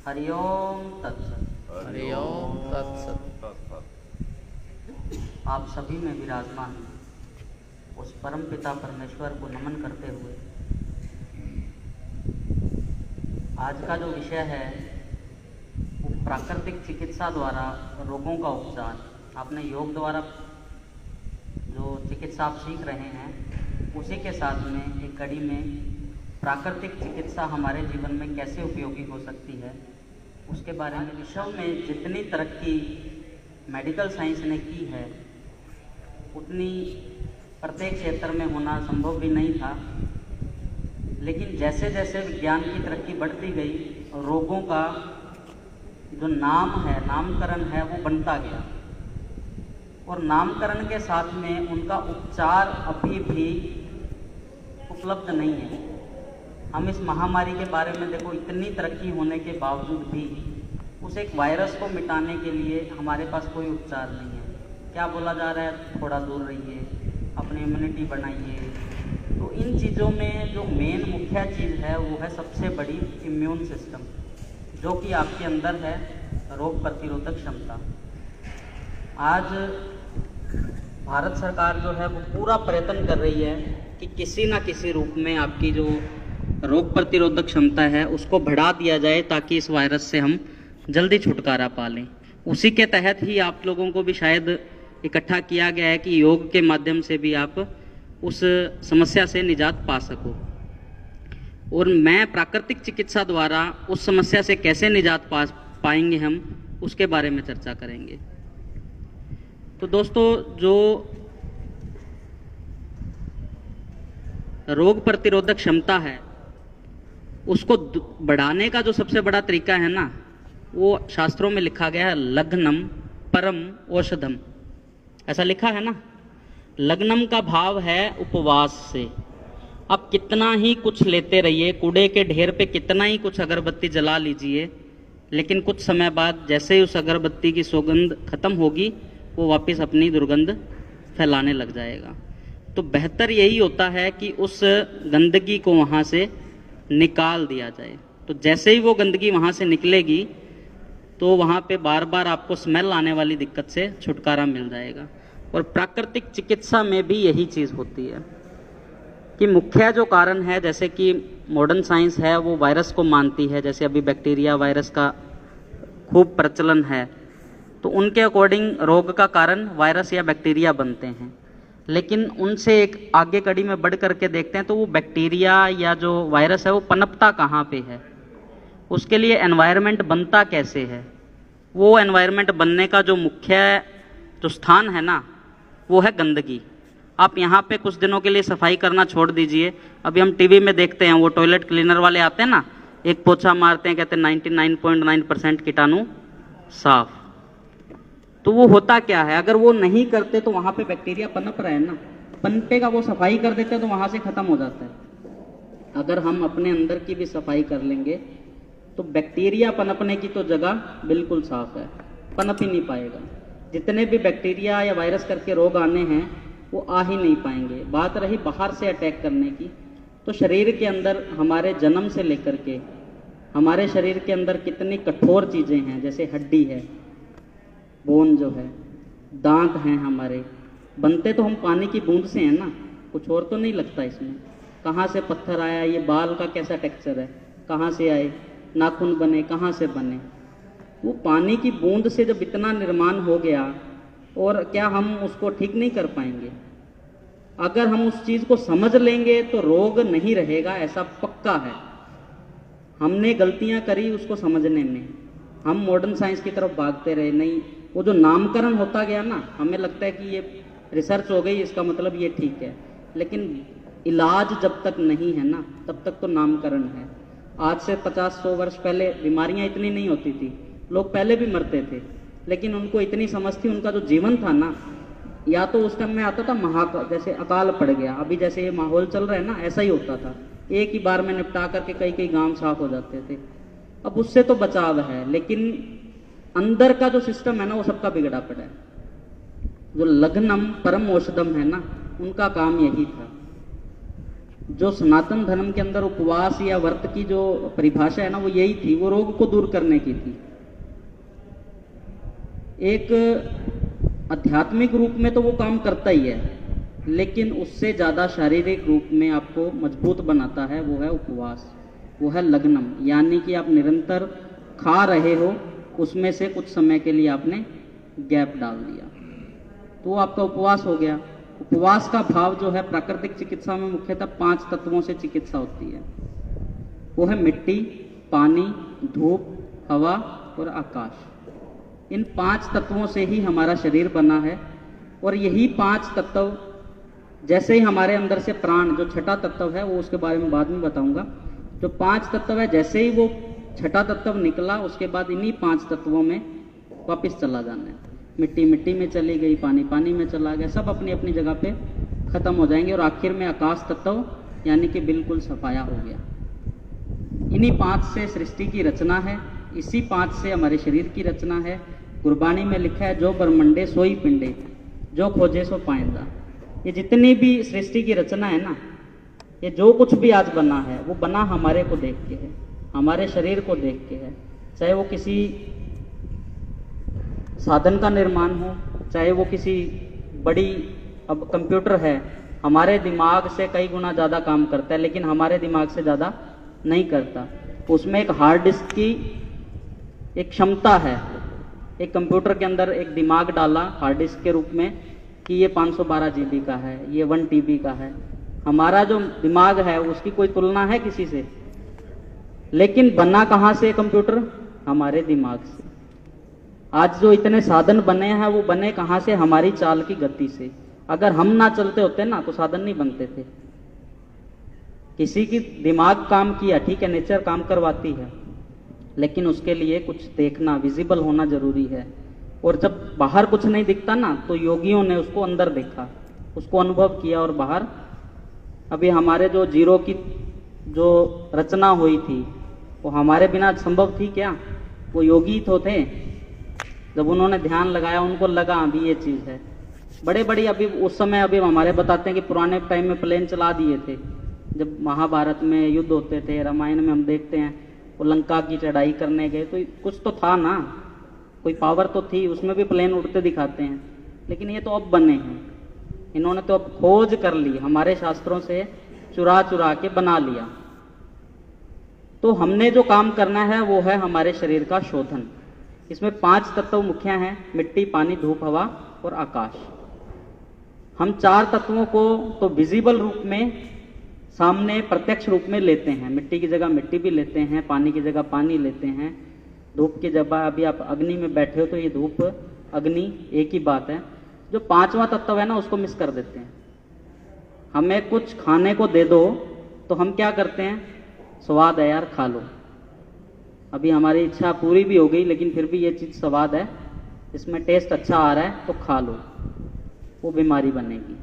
हरिओम तत्सत। हरिओम तत्सत। आप सभी में विराजमान उस परम पिता परमेश्वर को नमन करते हुए आज का जो विषय है वो प्राकृतिक चिकित्सा द्वारा रोगों का उपचार। आपने योग द्वारा जो चिकित्सा आप सीख रहे हैं उसी के साथ में एक कड़ी में प्राकृतिक चिकित्सा हमारे जीवन में कैसे उपयोगी हो सकती है उसके बारे में। विश्व में जितनी तरक्की मेडिकल साइंस ने की है उतनी प्रत्येक क्षेत्र में होना संभव भी नहीं था, लेकिन जैसे जैसे विज्ञान की तरक्की बढ़ती गई रोगों का जो नामकरण है वो बनता गया और नामकरण के साथ में उनका उपचार अभी भी उपलब्ध नहीं है। हम इस महामारी के बारे में देखो, इतनी तरक्की होने के बावजूद भी उस एक वायरस को मिटाने के लिए हमारे पास कोई उपचार नहीं है। क्या बोला जा रहा है, थोड़ा दूर रहिए, अपनी इम्यूनिटी बढ़ाइए। तो इन चीज़ों में जो मेन मुख्य चीज़ है वो है सबसे बड़ी इम्यून सिस्टम, जो कि आपके अंदर है, रोग प्रतिरोधक क्षमता। आज भारत सरकार जो है वो पूरा प्रयत्न कर रही है कि किसी ना किसी रूप में आपकी जो रोग प्रतिरोधक क्षमता है उसको बढ़ा दिया जाए ताकि इस वायरस से हम जल्दी छुटकारा पा लें। उसी के तहत ही आप लोगों को भी शायद इकट्ठा किया गया है कि योग के माध्यम से भी आप उस समस्या से निजात पा सको। और मैं प्राकृतिक चिकित्सा द्वारा उस समस्या से कैसे निजात पाएंगे हम उसके बारे में चर्चा करेंगे। तो दोस्तों, जो रोग प्रतिरोधक क्षमता है उसको बढ़ाने का जो सबसे बड़ा तरीका है ना, वो शास्त्रों में लिखा गया है लग्नम परम औषधम। ऐसा लिखा है ना। लग्नम का भाव है उपवास से। आप कितना ही कुछ लेते रहिए, कूड़े के ढेर पे कितना ही कुछ अगरबत्ती जला लीजिए, लेकिन कुछ समय बाद जैसे ही उस अगरबत्ती की सुगंध खत्म होगी वो वापस अपनी दुर्गंध फैलाने लग जाएगा। तो बेहतर यही होता है कि उस गंदगी को वहाँ से निकाल दिया जाए। तो जैसे ही वो गंदगी वहाँ से निकलेगी तो वहाँ पे बार बार आपको स्मेल आने वाली दिक्कत से छुटकारा मिल जाएगा। और प्राकृतिक चिकित्सा में भी यही चीज़ होती है कि मुख्य जो कारण है, जैसे कि मॉडर्न साइंस है वो वायरस को मानती है, जैसे अभी बैक्टीरिया वायरस का खूब प्रचलन है, तो उनके अकॉर्डिंग रोग का कारण वायरस या बैक्टीरिया बनते हैं। लेकिन उनसे एक आगे कड़ी में बढ़ करके देखते हैं तो वो बैक्टीरिया या जो वायरस है वो पनपता कहाँ पे है, उसके लिए एनवायरनमेंट बनता कैसे है। वो एनवायरनमेंट बनने का जो मुख्य जो स्थान है ना वो है गंदगी। आप यहाँ पे कुछ दिनों के लिए सफाई करना छोड़ दीजिए। अभी हम टीवी में देखते हैं वो टॉयलेट क्लीनर वाले आते हैं ना, एक पोछा मारते हैं, कहते हैं 99.9% कीटाणु साफ। तो वो होता क्या है, अगर वो नहीं करते तो वहाँ पे बैक्टीरिया पनप रहे हैं ना, पनपेगा, वो सफाई कर देते हैं तो वहाँ से खत्म हो जाता है। अगर हम अपने अंदर की भी सफाई कर लेंगे तो बैक्टीरिया पनपने की तो जगह बिल्कुल साफ है, पनप ही नहीं पाएगा। जितने भी बैक्टीरिया या वायरस करके रोग आने हैं वो आ ही नहीं पाएंगे। बात रही बाहर से अटैक करने की, तो शरीर के अंदर हमारे जन्म से लेकर के हमारे शरीर के अंदर कितनी कठोर चीज़ें हैं, जैसे हड्डी है, बोन जो है, दांत हैं हमारे, बनते तो हम पानी की बूंद से हैं ना, कुछ और तो नहीं लगता इसमें। कहाँ से पत्थर आया, ये बाल का कैसा टेक्सचर है, कहाँ से आए, नाखून बने, कहाँ से बने, वो पानी की बूंद से जब इतना निर्माण हो गया, और क्या हम उसको ठीक नहीं कर पाएंगे? अगर हम उस चीज़ को समझ लेंगे तो रोग नहीं रहेगा, ऐसा पक्का है। हमने गलतियां करी उसको समझने में, हम मॉडर्न साइंस की तरफ भागते रहे। नहीं, वो जो नामकरण होता गया ना, हमें लगता है कि ये रिसर्च हो गई, इसका मतलब ये ठीक है, लेकिन इलाज जब तक नहीं है ना तब तक तो नामकरण है। आज से 50-100 वर्ष पहले बीमारियां इतनी नहीं होती थी, लोग पहले भी मरते थे, लेकिन उनको इतनी समझ थी, उनका जो जीवन था ना, या तो उस टाइम में आता था जैसे अकाल पड़ गया, अभी जैसे ये माहौल चल रहा है ना, ऐसा ही होता था, एक ही बार में निपटा करके कई कई गांव साफ हो जाते थे। अब उससे तो बचाव है, लेकिन अंदर का जो सिस्टम है ना वो सबका बिगड़ा पड़ा है। जो लग्नम परम औषधम है ना, उनका काम यही था। जो सनातन धर्म के अंदर उपवास या व्रत की जो परिभाषा है ना, वो यही थी, वो रोग को दूर करने की थी। एक आध्यात्मिक रूप में तो वो काम करता ही है, लेकिन उससे ज्यादा शारीरिक रूप में आपको मजबूत बनाता है, वो है उपवास, वो है लग्नम, यानी कि आप निरंतर खा रहे हो, उसमें से कुछ समय के लिए आपने गैप डाल दिया, तो वो आपका उपवास हो गया। उपवास का भाव जो है प्राकृतिक चिकित्सा में मुख्यतः 5 तत्वों से चिकित्सा होती है, वो है मिट्टी, पानी, धूप, हवा और आकाश। इन 5 तत्वों से ही हमारा शरीर बना है, और यही 5 तत्व, जैसे ही हमारे अंदर से प्राण जो छठा तत्व है, वो उसके बारे में बाद में बताऊंगा, जो 5 तत्व है, जैसे ही वो छठा तत्व निकला, उसके बाद इन्हीं 5 तत्वों में वापस चला जाना है। मिट्टी मिट्टी में चली गई, पानी पानी में चला गया, सब अपनी अपनी जगह पे खत्म हो जाएंगे, और आखिर में आकाश तत्व यानी कि बिल्कुल सफाया हो गया। इन्हीं 5 से सृष्टि की रचना है, इसी 5 से हमारे शरीर की रचना है। गुरबाणी में लिखा है, जो ब्रह्मंडे सोई पिंडे, जो खोजे सो पाएंदा। ये जितनी भी सृष्टि की रचना है ना, ये जो कुछ भी आज बना है, वो बना हमारे को देख के है, हमारे शरीर को देख के है। चाहे वो किसी साधन का निर्माण हो, चाहे वो किसी बड़ी, अब कंप्यूटर है, हमारे दिमाग से कई गुना ज़्यादा काम करता है, लेकिन हमारे दिमाग से ज़्यादा नहीं करता। उसमें एक हार्ड डिस्क की एक क्षमता है, एक कंप्यूटर के अंदर एक दिमाग डाला हार्ड डिस्क के रूप में कि ये 512 GB का है, ये 1 TB का है। हमारा जो दिमाग है उसकी कोई तुलना है किसी से? लेकिन बना कहाँ से कंप्यूटर? हमारे दिमाग से। आज जो इतने साधन बने हैं वो बने कहाँ से? हमारी चाल की गति से। अगर हम ना चलते होते ना तो साधन नहीं बनते थे। किसी की दिमाग काम किया, ठीक है, नेचर काम करवाती है, लेकिन उसके लिए कुछ देखना, विजिबल होना जरूरी है। और जब बाहर कुछ नहीं दिखता ना, तो योगियों ने उसको अंदर देखा, उसको अनुभव किया और बाहर। अभी हमारे जो जीरो की जो रचना हुई थी वो हमारे बिना संभव थी क्या? वो योगी तो थे, जब उन्होंने ध्यान लगाया उनको लगा अभी ये चीज है। बड़े बड़ी अभी उस समय, अभी हमारे बताते हैं कि पुराने टाइम में प्लेन चला दिए थे, जब महाभारत में युद्ध होते थे, रामायण में हम देखते हैं वो लंका की चढ़ाई करने गए, तो कुछ तो था ना, कोई पावर तो थी, उसमें भी प्लेन उड़ते दिखाते हैं। लेकिन ये तो अब बने हैं, इन्होंने तो अब खोज कर ली, हमारे शास्त्रों से चुरा चुरा के बना लिया। तो हमने जो काम करना है वो है हमारे शरीर का शोधन। इसमें 5 तत्व मुख्य हैं, मिट्टी, पानी, धूप, हवा और आकाश। हम 4 तत्वों को तो विजिबल रूप में सामने प्रत्यक्ष रूप में लेते हैं। मिट्टी की जगह मिट्टी भी लेते हैं, पानी की जगह पानी लेते हैं, धूप की जगह, अभी आप अग्नि में बैठे हो तो ये धूप अग्नि एक ही बात है। जो 5वां तत्व है ना, उसको मिस कर देते हैं। हमें कुछ खाने को दे दो तो हम क्या करते हैं? स्वाद है यार, खा लो। अभी हमारी इच्छा पूरी भी हो गई, लेकिन फिर भी ये चीज स्वाद है, इसमें टेस्ट अच्छा आ रहा है तो खा लो, वो बीमारी बनेगी।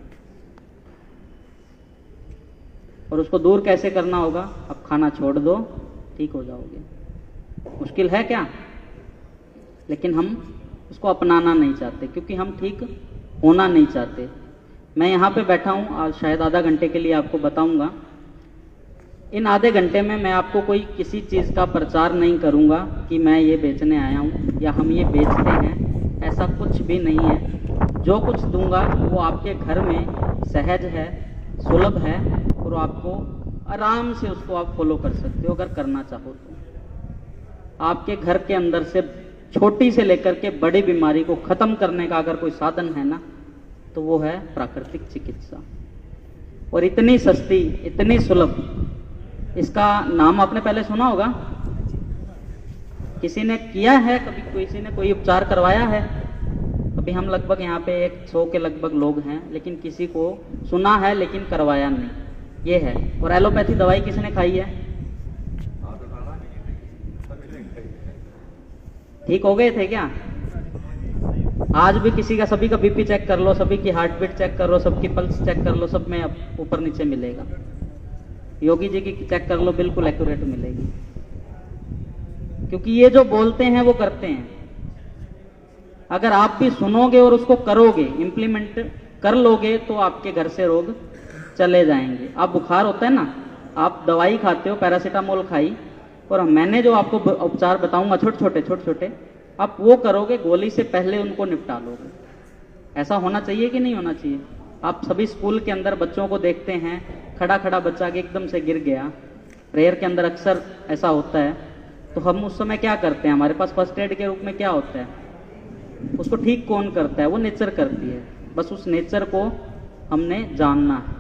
और उसको दूर कैसे करना होगा? अब खाना छोड़ दो, ठीक हो जाओगे। मुश्किल है क्या? लेकिन हम उसको अपनाना नहीं चाहते, क्योंकि हम ठीक होना नहीं चाहते। मैं यहाँ पे बैठा हूँ, आज शायद आधा घंटे के लिए आपको बताऊंगा। इन आधे घंटे में मैं आपको कोई किसी चीज़ का प्रचार नहीं करूंगा कि मैं ये बेचने आया हूँ या हम ये बेचते हैं, ऐसा कुछ भी नहीं है। जो कुछ दूंगा वो आपके घर में सहज है, सुलभ है, और आपको आराम से उसको आप फॉलो कर सकते हो अगर करना चाहो तो। आपके घर के अंदर से छोटी से लेकर के बड़ी बीमारी को खत्म करने का अगर कोई साधन है ना, तो वो है प्राकृतिक चिकित्सा। और इतनी सस्ती, इतनी सुलभ। इसका नाम आपने पहले सुना होगा? किसी ने किया है कभी? किसी ने कोई उपचार करवाया है? अभी हम लगभग यहाँ पे 100 के लगभग लोग हैं, लेकिन किसी को सुना है लेकिन करवाया नहीं, ये है। और एलोपैथी दवाई किसने खाई है? ठीक हो गए थे क्या? आज भी किसी का, सभी का बीपी चेक कर लो, सभी की हार्ट बीट चेक कर लो, सबकी पल्स चेक कर लो, सब में ऊपर नीचे मिलेगा। योगी जी की चेक कर लो, बिल्कुल एक्यूरेट मिलेगी। क्योंकि ये जो बोलते हैं वो करते हैं। अगर आप भी सुनोगे और उसको करोगे, इंप्लीमेंट कर लोगे, तो आपके घर से रोग चले जाएंगे। आप बुखार होता है ना, आप दवाई खाते हो, पैरासीटामोल खाई, और मैंने जो आपको उपचार बताऊंगा छोटे छोटे, आप वो करोगे, गोली से पहले उनको निपटा लोगे। ऐसा होना चाहिए कि नहीं होना चाहिए? आप सभी स्कूल के अंदर बच्चों को देखते हैं, खड़ा खड़ा बच्चा के एकदम से गिर गया, प्रेयर के अंदर अक्सर ऐसा होता है, तो हम उस समय क्या करते हैं? हमारे पास फर्स्ट एड के रूप में क्या होता है? उसको ठीक कौन करता है? वो नेचर करती है। बस उस नेचर को हमने जानना है।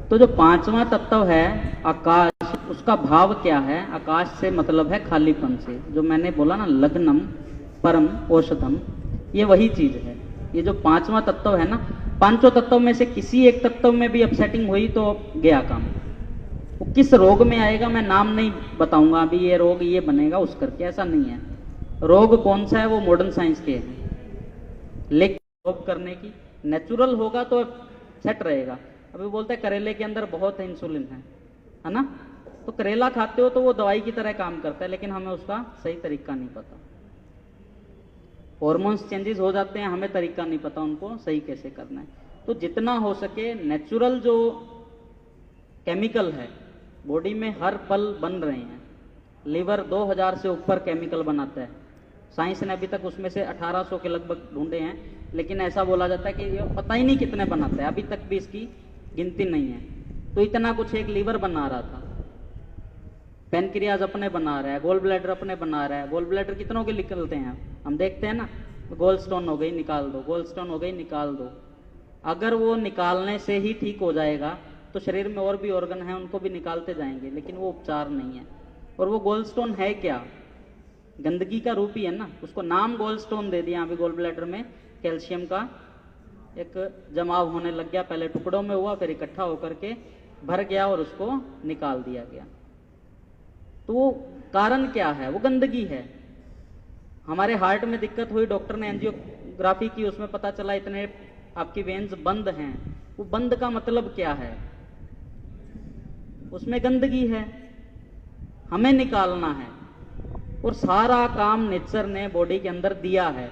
तो जो पांचवा तत्व है आकाश, उसका भाव क्या है? आकाश से मतलब है खालीपन से। जो मैंने बोला ना, लग्नम परम औषधम, ये वही चीज है। ये जो पांचवा तत्व है ना, पांचों तत्व में से किसी एक तत्व में भी अपसेटिंग हुई तो गया काम। वो किस रोग में आएगा मैं नाम नहीं बताऊंगा अभी, ये रोग ये बनेगा उस करके, ऐसा नहीं है। रोग कौन सा है वो मॉडर्न साइंस के हैं, लेकिन रोग करने की नेचुरल होगा तो सेट रहेगा। अभी बोलते हैं करेले के अंदर बहुत इंसुलिन है ना, तो करेला खाते हो तो वो दवाई की तरह काम करता है, लेकिन हमें उसका सही तरीका नहीं पता। हॉर्मोन्स चेंजेस हो जाते हैं, हमें तरीका नहीं पता उनको सही कैसे करना है। तो जितना हो सके नेचुरल जो केमिकल है बॉडी में हर पल बन रहे हैं। लीवर 2000 से ऊपर केमिकल बनाता है, साइंस ने अभी तक उसमें से 1800 के लगभग ढूंढे हैं, लेकिन ऐसा बोला जाता है कि ये पता ही नहीं कितने बनाता है, अभी तक भी इसकी गिनती नहीं है। तो इतना कुछ एक लीवर बना रहा था, पेनक्रियाज अपने बना रहा है, गोल ब्लैडर अपने बना रहा है। गोल ब्लैडर कितनों के निकलते हैं हम देखते हैं ना, गोल स्टोन हो गई निकाल दो, गोल स्टोन हो गई निकाल दो। अगर वो निकालने से ही ठीक हो जाएगा तो शरीर में और भी ऑर्गन है उनको भी निकालते जाएंगे, लेकिन वो उपचार नहीं है। और वो गोल स्टोन है क्या? गंदगी का रूप ही है ना, उसको नाम गोल स्टोन दे दिया। अभी गोल ब्लैडर में कैल्शियम का एक जमाव होने लग गया, पहले टुकड़ों में हुआ, फिर इकट्ठा होकर के भर गया और उसको निकाल दिया गया। तो वो कारण क्या है? वो गंदगी है। हमारे हार्ट में दिक्कत हुई, डॉक्टर ने एंजियोग्राफी की, उसमें पता चला इतने आपकी वेन्स बंद हैं। वो बंद का मतलब क्या है? उसमें गंदगी है, हमें निकालना है। और सारा काम नेचर ने बॉडी के अंदर दिया है,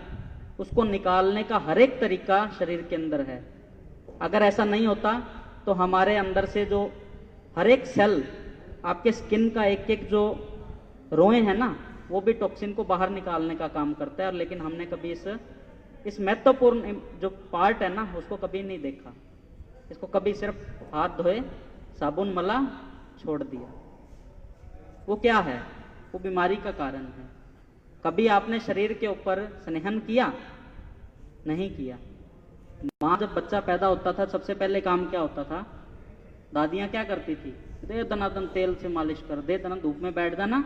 उसको निकालने का हर एक तरीका शरीर के अंदर है। अगर ऐसा नहीं होता तो हमारे अंदर से जो हर एक सेल, आपके स्किन का एक एक जो रोए है ना, वो भी टॉक्सिन को बाहर निकालने का काम करता है। और लेकिन हमने कभी इस महत्वपूर्ण जो पार्ट है ना, उसको कभी नहीं देखा। इसको कभी सिर्फ हाथ धोए, साबुन मला, छोड़ दिया। वो क्या है? वो बीमारी का कारण है। कभी आपने शरीर के ऊपर स्नेहन किया? नहीं किया। माँ जब बच्चा पैदा होता था सबसे पहले काम क्या होता था? दादियां क्या करती थी? दे दनादन तेल से मालिश कर, दे दना धूप में बैठ जाना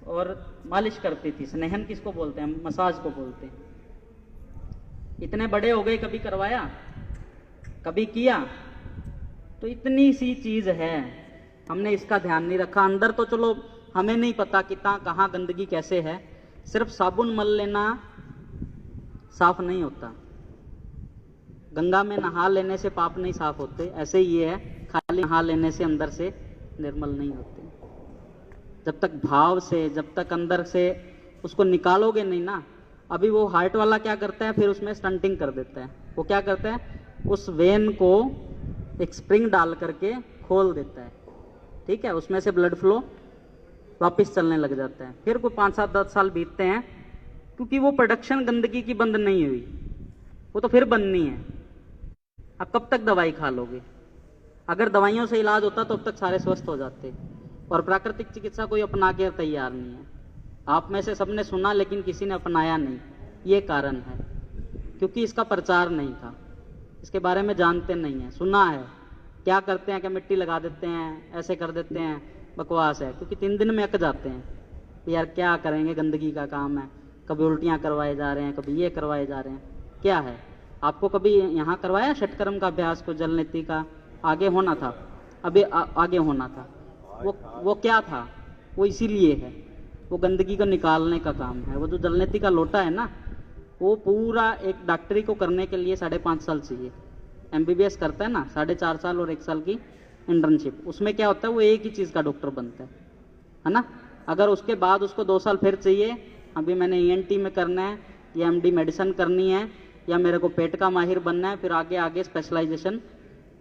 और मालिश करती थी। स्नेहन किसको बोलते हैं? मसाज को बोलते हैं। इतने बड़े हो गए, कभी करवाया? कभी किया? तो इतनी सी चीज है, हमने इसका ध्यान नहीं रखा। अंदर तो चलो हमें नहीं पता कितना कहाँ गंदगी कैसे है, सिर्फ साबुन मल लेना साफ नहीं होता। गंगा में नहा लेने से पाप नहीं साफ होते, ऐसे ही ये है, खाली नहा लेने से अंदर से निर्मल नहीं होते। जब तक भाव से, जब तक अंदर से उसको निकालोगे नहीं ना। अभी वो हार्ट वाला क्या करता है, फिर उसमें स्टंटिंग कर देता है। वो क्या करता है? उस वेन को एक स्प्रिंग डाल करके खोल देता है, ठीक है, उसमें से ब्लड फ्लो वापस चलने लग जाता है। फिर कोई 5, 7, 10 साल बीतते हैं, क्योंकि वो प्रोडक्शन गंदगी की बंद नहीं हुई, वो तो फिर बननी है। अब कब तक दवाई खा लोगे? अगर दवाइयों से इलाज होता तो अब तक सारे स्वस्थ हो जाते। और प्राकृतिक चिकित्सा कोई अपना के तैयार नहीं है। आप में से सबने सुना, लेकिन किसी ने अपनाया नहीं। ये कारण है, क्योंकि इसका प्रचार नहीं था, इसके बारे में जानते नहीं है। सुना है, क्या करते हैं कि मिट्टी लगा देते हैं, ऐसे कर देते हैं, बकवास है। क्योंकि 3 दिन में अक जाते हैं, यार क्या करेंगे, गंदगी का काम है। कभी उल्टियाँ करवाए जा रहे हैं, कभी ये करवाए जा रहे हैं। क्या है? आपको कभी यहाँ करवाया षटकर्म का अभ्यास को? जल नीति का आगे होना था, अभी आगे होना था। वो क्या था? वो इसीलिए है, वो गंदगी को निकालने का काम है। वो जो जल नीति का लोटा है ना, वो पूरा एक डॉक्टरी को करने के लिए 5.5 साल चाहिए। MBBS करता है ना, 4.5 साल और 1 साल की इंटर्नशिप। उसमें क्या होता है? वो एक ही चीज़ का डॉक्टर बनता है ना। अगर उसके बाद उसको 2 साल फिर चाहिए, अभी मैंने ENT में करना है, या MD मेडिसिन करनी है, या मेरे को पेट का माहिर बनना है, फिर आगे आगे स्पेशलाइजेशन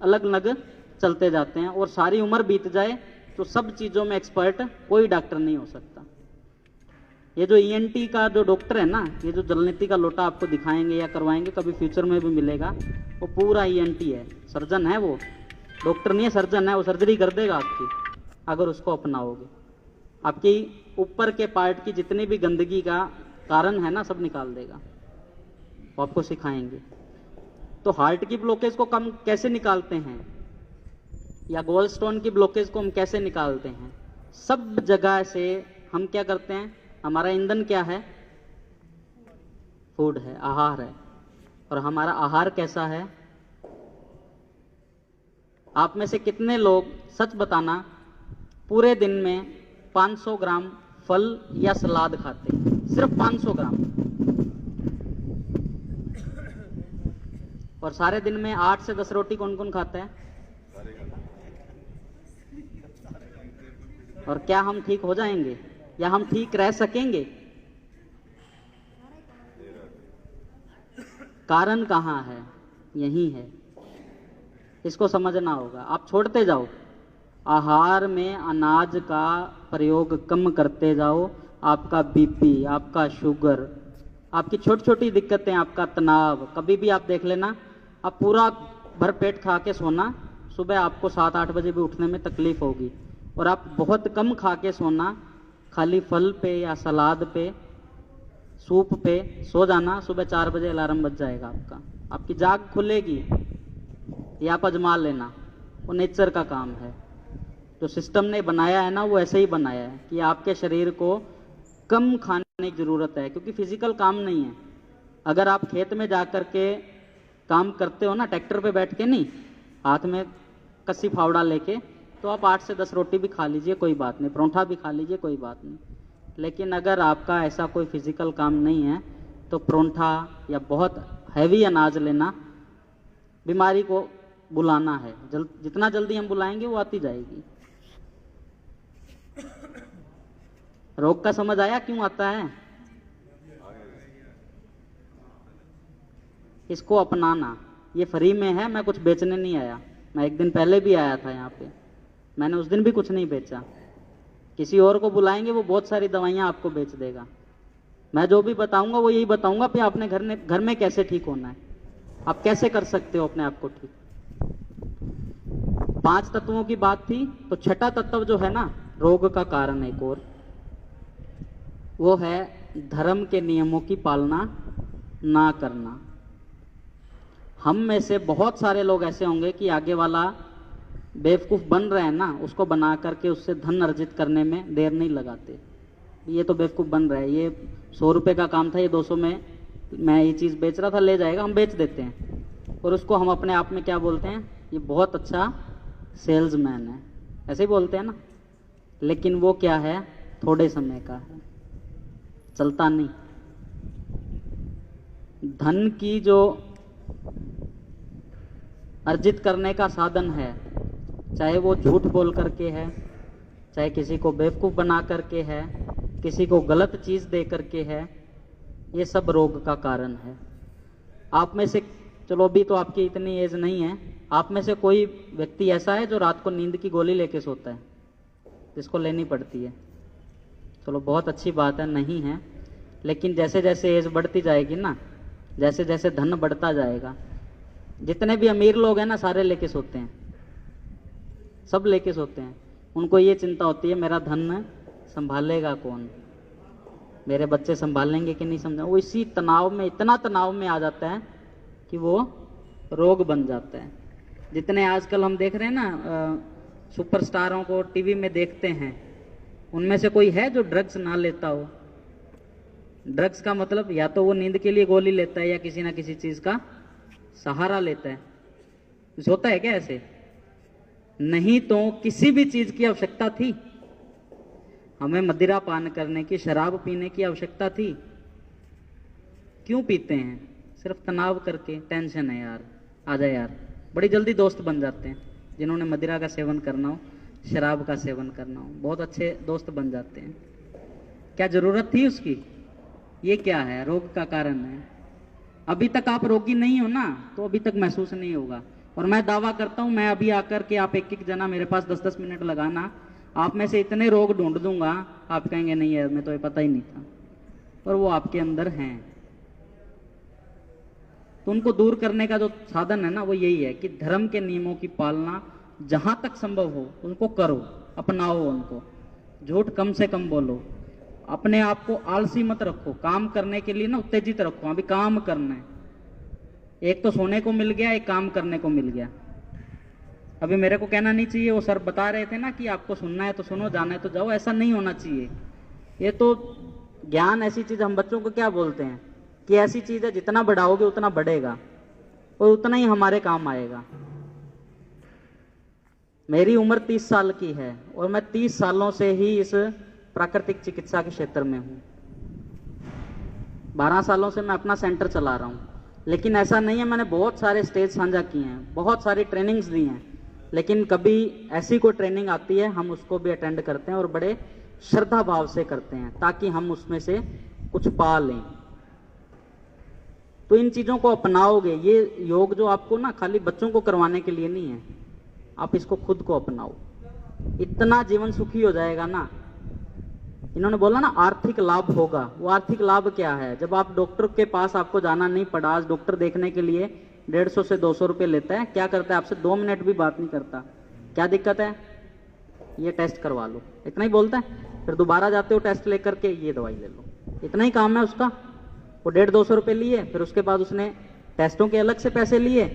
अलग अलग चलते जाते हैं, और सारी उम्र बीत जाए तो सब चीज़ों में एक्सपर्ट कोई डॉक्टर नहीं हो सकता। ये जो ईएनटी का जो डॉक्टर है ना, ये जो जलनेती का लोटा आपको दिखाएंगे या करवाएंगे, कभी फ्यूचर में भी मिलेगा, वो पूरा ईएनटी है, सर्जन है वो, डॉक्टर नहीं है, सर्जन है। वो सर्जरी कर देगा आपकी अगर उसको अपनाओगे। आपकी ऊपर के पार्ट की जितनी भी गंदगी का कारण है ना, सब निकाल देगा, वो आपको सिखाएंगे। तो हार्ट की ब्लॉकेज को कम कैसे निकालते हैं, या गोल्ड स्टोन की ब्लॉकेज को हम कैसे निकालते हैं, सब जगह से हम क्या करते हैं, हमारा ईंधन क्या है, फूड है, आहार है। और हमारा आहार कैसा है, आप में से कितने लोग, सच बताना, पूरे दिन में 500 ग्राम फल या सलाद खाते हैं, सिर्फ 500 ग्राम, और सारे दिन में 8 से 10 रोटी कौन कौन खाता है? और क्या हम ठीक हो जाएंगे, या हम ठीक रह सकेंगे? कारण कहाँ है? यही है, इसको समझना होगा। आप छोड़ते जाओ, आहार में अनाज का प्रयोग कम करते जाओ, आपका बीपी, आपका शुगर, आपकी छोटी छोटी दिक्कतें, आपका तनाव, कभी भी आप देख लेना, आप पूरा भर पेट खा के सोना, सुबह आपको 7-8 बजे भी उठने में तकलीफ होगी। और आप बहुत कम खा के सोना, खाली फल पे या सलाद पे, सूप पे सो जाना, सुबह 4 बजे अलार्म बज जाएगा आपका, आपकी जाग खुलेगी। ये आप अजमा लेना, वो नेचर का काम है। जो सिस्टम ने बनाया है ना, वो ऐसे ही बनाया है कि आपके शरीर को कम खाने की जरूरत है, क्योंकि फिजिकल काम नहीं है। अगर आप खेत में जा कर के काम करते हो ना, ट्रैक्टर पे बैठ के नहीं, हाथ में कस्सी फावड़ा लेके, तो आप 8 से 10 रोटी भी खा लीजिए, कोई बात नहीं, परोंठा भी खा लीजिए, कोई बात नहीं। लेकिन अगर आपका ऐसा कोई फिजिकल काम नहीं है, तो परोंठा या बहुत हैवी अनाज लेना बीमारी को बुलाना है। जितना जल्दी हम बुलाएंगे वो आती जाएगी। रोग का समझ आया क्यों आता है? इसको अपनाना, ये फ्री में है, मैं कुछ बेचने नहीं आया। मैं एक दिन पहले भी आया था यहाँ पे, मैंने उस दिन भी कुछ नहीं बेचा। किसी और को बुलाएंगे, वो बहुत सारी दवाइयाँ आपको बेच देगा। मैं जो भी बताऊंगा वो यही बताऊंगा कि आपने घर में कैसे ठीक होना है, आप कैसे कर सकते हो अपने आप को ठीक। 5 तत्वों की बात थी, तो छठा तत्व जो है ना, रोग का कारण एक और, वो है धर्म के नियमों की पालना ना करना। हम में से बहुत सारे लोग ऐसे होंगे कि आगे वाला बेवकूफ़ बन रहे हैं ना, उसको बना करके उससे धन अर्जित करने में देर नहीं लगाते। ये तो बेवकूफ़ बन रहा है, ये 100 रुपये का काम था, ये 200 में मैं ये चीज़ बेच रहा था, ले जाएगा, हम बेच देते हैं। और उसको हम अपने आप में क्या बोलते हैं, ये बहुत अच्छा सेल्समैन है, ऐसे ही बोलते हैं ना। लेकिन वो क्या है, थोड़े समय का है, चलता नहीं। धन की जो अर्जित करने का साधन है, चाहे वो झूठ बोल करके है, चाहे किसी को बेवकूफ़ बना करके है, किसी को गलत चीज़ दे करके है, ये सब रोग का कारण है। आप में से, चलो अभी तो आपकी इतनी एज नहीं है, आप में से कोई व्यक्ति ऐसा है जो रात को नींद की गोली लेके सोता है, जिसको लेनी पड़ती है? चलो बहुत अच्छी बात है, नहीं है। लेकिन जैसे जैसे एज बढ़ती जाएगी ना, जैसे जैसे धन बढ़ता जाएगा, जितने भी अमीर लोग हैं ना, सारे लेके सोते हैं, सब लेके सोते हैं। उनको ये चिंता होती है, मेरा धन संभालेगा कौन, मेरे बच्चे संभालेंगे कि नहीं समझा। वो इसी तनाव में, इतना तनाव में आ जाता है कि वो रोग बन जाता है। जितने आजकल हम देख रहे हैं ना, सुपरस्टारों को टीवी में देखते हैं, उनमें से कोई है जो ड्रग्स ना लेता हो? ड्रग्स का मतलब या तो वो नींद के लिए गोली लेता है, या किसी ना किसी चीज का सहारा लेता है। कुछ होता है क्या ऐसे? नहीं तो किसी भी चीज की आवश्यकता थी? हमें मदिरा पान करने की, शराब पीने की आवश्यकता थी? क्यों पीते हैं? सिर्फ तनाव करके, टेंशन है यार, आजा यार। बड़ी जल्दी दोस्त बन जाते हैं जिन्होंने मदिरा का सेवन करना हो, शराब का सेवन करना हो, बहुत अच्छे दोस्त बन जाते हैं। क्या जरूरत थी उसकी? ये क्या है? रोग का कारण है। अभी तक आप रोगी नहीं हो ना, तो अभी तक महसूस नहीं होगा। और मैं दावा करता हूं, मैं अभी आकर के आप एक एक जना मेरे पास 10-10 मिनट लगाना, आप में से इतने रोग ढूंढ दूंगा, आप कहेंगे नहीं यार मैं तो ये पता ही नहीं था, और वो आपके अंदर हैं। तो उनको दूर करने का जो साधन है ना, वो यही है कि धर्म के नियमों की पालना जहां तक संभव हो उनको करो, अपनाओ उनको, झूठ कम से कम बोलो, अपने आप को आलसी मत रखो, काम करने के लिए ना उत्तेजित रखो, अभी काम करना है। एक तो सोने को मिल गया, एक काम करने को मिल गया। अभी मेरे को कहना नहीं चाहिए, वो सर बता रहे थे ना कि आपको सुनना है तो सुनो, जाना है तो जाओ, ऐसा नहीं होना चाहिए। ये तो ज्ञान ऐसी चीज, हम बच्चों को क्या बोलते हैं कि ऐसी चीज है जितना बढ़ाओगे उतना बढ़ेगा और उतना ही हमारे काम आएगा। मेरी उम्र 30 साल की है और मैं 30 सालों से ही इस प्राकृतिक चिकित्सा के क्षेत्र में हूं। 12 सालों से मैं अपना सेंटर चला रहा हूं, लेकिन ऐसा नहीं है, मैंने बहुत सारे स्टेज साझा किए हैं, बहुत सारी ट्रेनिंग्स दी हैं, लेकिन कभी ऐसी कोई ट्रेनिंग आती है हम उसको भी अटेंड करते हैं और बड़े श्रद्धा भाव से करते हैं ताकि हम उसमें से कुछ पा लें। तो इन चीजों को अपनाओगे, ये योग जो आपको ना खाली बच्चों को करवाने के लिए नहीं है, आप इसको खुद को अपनाओ, इतना जीवन सुखी हो जाएगा ना। इन्होंने बोला ना आर्थिक लाभ होगा, वो आर्थिक लाभ क्या है? जब आप डॉक्टर के पास आपको जाना नहीं पड़ा, आज डॉक्टर देखने के लिए 150 से 200 रुपये लेता है, क्या करता है आपसे 2 मिनट भी बात नहीं करता, क्या दिक्कत है? ये टेस्ट करवा लो, इतना ही बोलता है। फिर दोबारा जाते हो टेस्ट लेकर के, ये दवाई ले लो, इतना ही काम है उसका। वो 150-200 रुपये लिए, फिर उसके बाद उसने टेस्टों के अलग से पैसे लिए,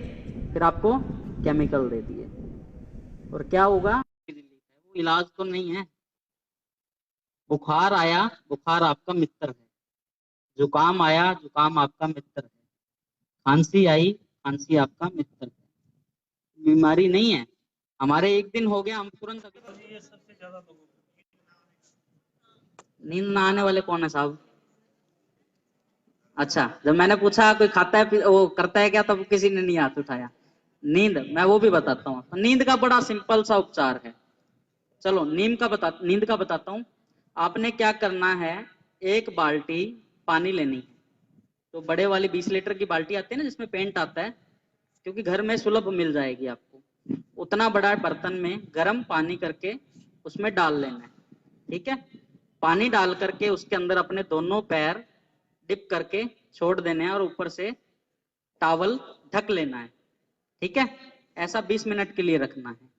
फिर आपको केमिकल दे दिए, और क्या होगा? वो इलाज तो नहीं है। बुखार आया, बुखार आपका मित्र है, जुकाम आया, जुकाम आपका मित्र है, खांसी आई, खांसी आपका मित्र है, बीमारी नहीं है। हमारे एक दिन हो गया, हम तुरंत नींद ना आने वाले कौन है साहब? अच्छा, जब मैंने पूछा कोई खाता है वो करता है क्या, तब किसी ने नहीं हाथ उठाया। नींद, मैं वो भी बताता हूँ। तो नींद का बड़ा सिंपल सा उपचार है। चलो नींद का बताता हूँ। आपने क्या करना है, एक बाल्टी पानी लेनी है, तो बड़े वाली 20 लीटर की बाल्टी आती है ना जिसमें पेंट आता है, क्योंकि घर में सुलभ मिल जाएगी आपको, उतना बड़ा बर्तन में गर्म पानी करके उसमें डाल लेना है। ठीक है, पानी डाल करके उसके अंदर अपने दोनों पैर डिप करके छोड़ देने हैं और ऊपर से टॉवल ढक लेना है। ठीक है, ऐसा 20 मिनट के लिए रखना है।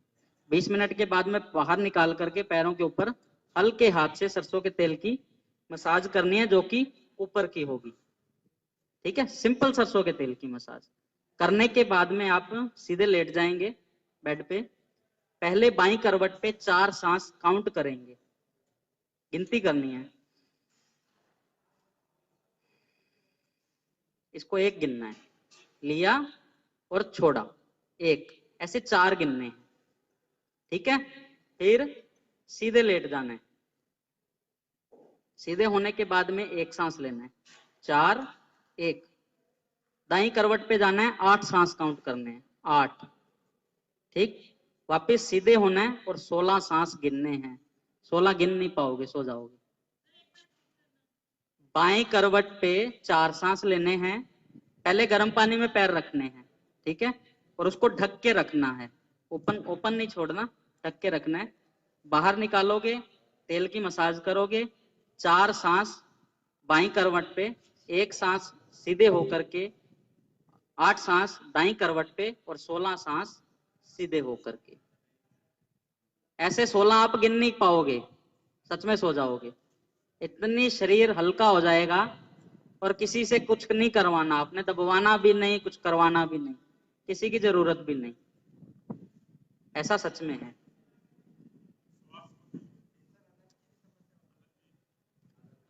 20 मिनट के बाद में बाहर निकाल करके पैरों के ऊपर हल्के हाथ से सरसों के तेल की मसाज करनी है, जो कि ऊपर की होगी। ठीक है, सिंपल सरसों के तेल की मसाज करने के बाद में आप सीधे लेट जाएंगे बेड पे। पहले बाई करवट पे 4 सांस काउंट करेंगे, गिनती करनी है। इसको एक गिनना है, लिया और छोड़ा, एक, ऐसे 4 गिनने हैं। ठीक है, फिर सीधे लेट जाना है। सीधे होने के बाद में एक सांस लेना है, 4, 1। दाई करवट पे जाना है, 8 सांस काउंट करने हैं, 8। ठीक, वापस सीधे होना है और 16 सांस गिनने हैं। 16 गिन नहीं पाओगे, सो जाओगे। बाएं करवट पे 4 सांस लेने हैं, पहले गर्म पानी में पैर रखने हैं। ठीक है, और उसको ढक के रखना है, ओपन ओपन नहीं छोड़ना, ढक के रखना है। बाहर निकालोगे, तेल की मसाज करोगे, 4 सांस बाई करवट पे, 1 सांस सीधे होकर के, 8 सांस दाई करवट पे और 16 सांस सीधे होकर के। ऐसे 16 आप गिन नहीं पाओगे, सच में सो जाओगे। इतनी शरीर हल्का हो जाएगा, और किसी से कुछ नहीं करवाना, आपने दबवाना भी नहीं, कुछ करवाना भी नहीं, किसी की जरूरत भी नहीं। ऐसा सच में है।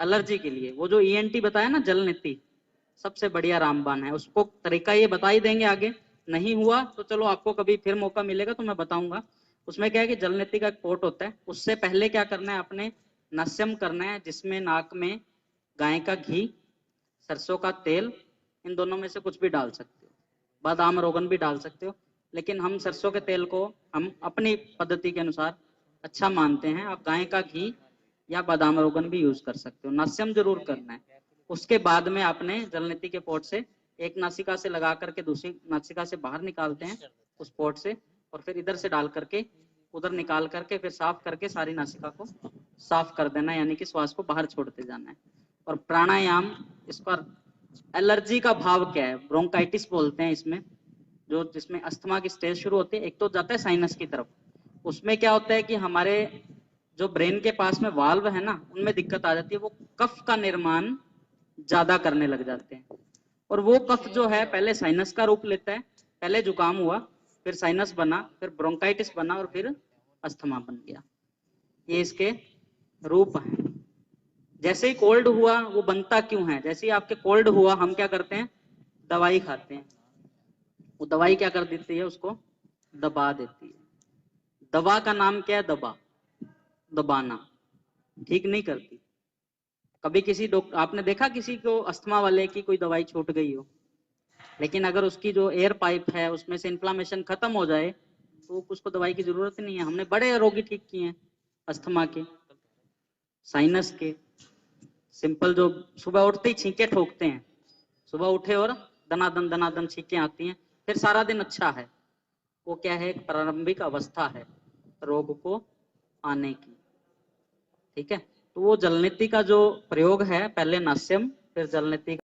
एलर्जी के लिए वो जो ईएनटी बताया ना, जल नीति, सबसे बढ़िया रामबाण है। उसको तरीका ये बता ही देंगे आगे, नहीं हुआ तो चलो आपको कभी फिर मौका मिलेगा तो मैं बताऊंगा। उसमें क्या है कि जल नीति का एक पोट होता है, उससे पहले क्या करना है, आपने नस्यम करना है, जिसमें नाक में गाय का घी, सरसों का तेल, इन दोनों में से कुछ भी डाल सकते हो, बादाम रोगन भी डाल सकते हो, लेकिन हम सरसों के तेल को हम अपनी पद्धति के अनुसार अच्छा मानते हैं। आप गाय का घी या बादाम रोगन भी यूज कर सकते हो, नस्यम जरूर करना है। उसके बाद में आपने जलनीति के पोट से एक नासिका से लगा करके दूसरी नासिका से बाहर निकालते हैं, उस पोर्ट से, और फिर इधर से डाल करके उधर निकाल करके फिर साफ करके सारी नासिका को साफ कर देना, यानी कि श्वास को बाहर छोड़ते जाना है। और प्राणायाम, इसका एलर्जी का भाव क्या है, ब्रोंकाइटिस बोलते हैं इसमें, जो जिसमें अस्थमा की स्टेज शुरू होती है, एक तो जाता है साइनस की तरफ। उसमें क्या होता है कि हमारे जो ब्रेन के पास में वाल्व है ना, उनमें दिक्कत आ जाती है, वो कफ का निर्माण ज्यादा करने लग जाते हैं। और वो कफ जो है पहले साइनस का रूप लेता है, पहले जुकाम हुआ, फिर साइनस बना, फिर ब्रोंकाइटिस बना, और फिर अस्थमा बन गया। ये इसके रूप हैं। जैसे ही कोल्ड हुआ, वो बनता क्यों है, जैसे ही आपके कोल्ड हुआ हम क्या करते हैं, दवाई खाते हैं। वो दवाई क्या कर देती है, उसको दबा देती है। दवा का नाम क्या है, दबा, दबाना, ठीक नहीं करती। कभी किसी डॉक्टर, आपने देखा किसी को अस्थमा वाले की कोई दवाई छूट गई हो, लेकिन अगर उसकी जो एयर पाइप है उसमें से इन्फ्लामेशन खत्म हो जाए तो उसको दवाई की जरूरत ही नहीं है। हमने बड़े रोगी ठीक किए हैं, अस्थमा के, साइनस के। सिंपल, जो सुबह उठते ही छींके ठोकते हैं, सुबह उठे और दनादन छींके आती हैं, फिर सारा दिन अच्छा है। वो क्या है, एक प्रारंभिक अवस्था है रोग को आने की। ठीक है, तो वो जलनेती का जो प्रयोग है, पहले नास्यम फिर जलनेती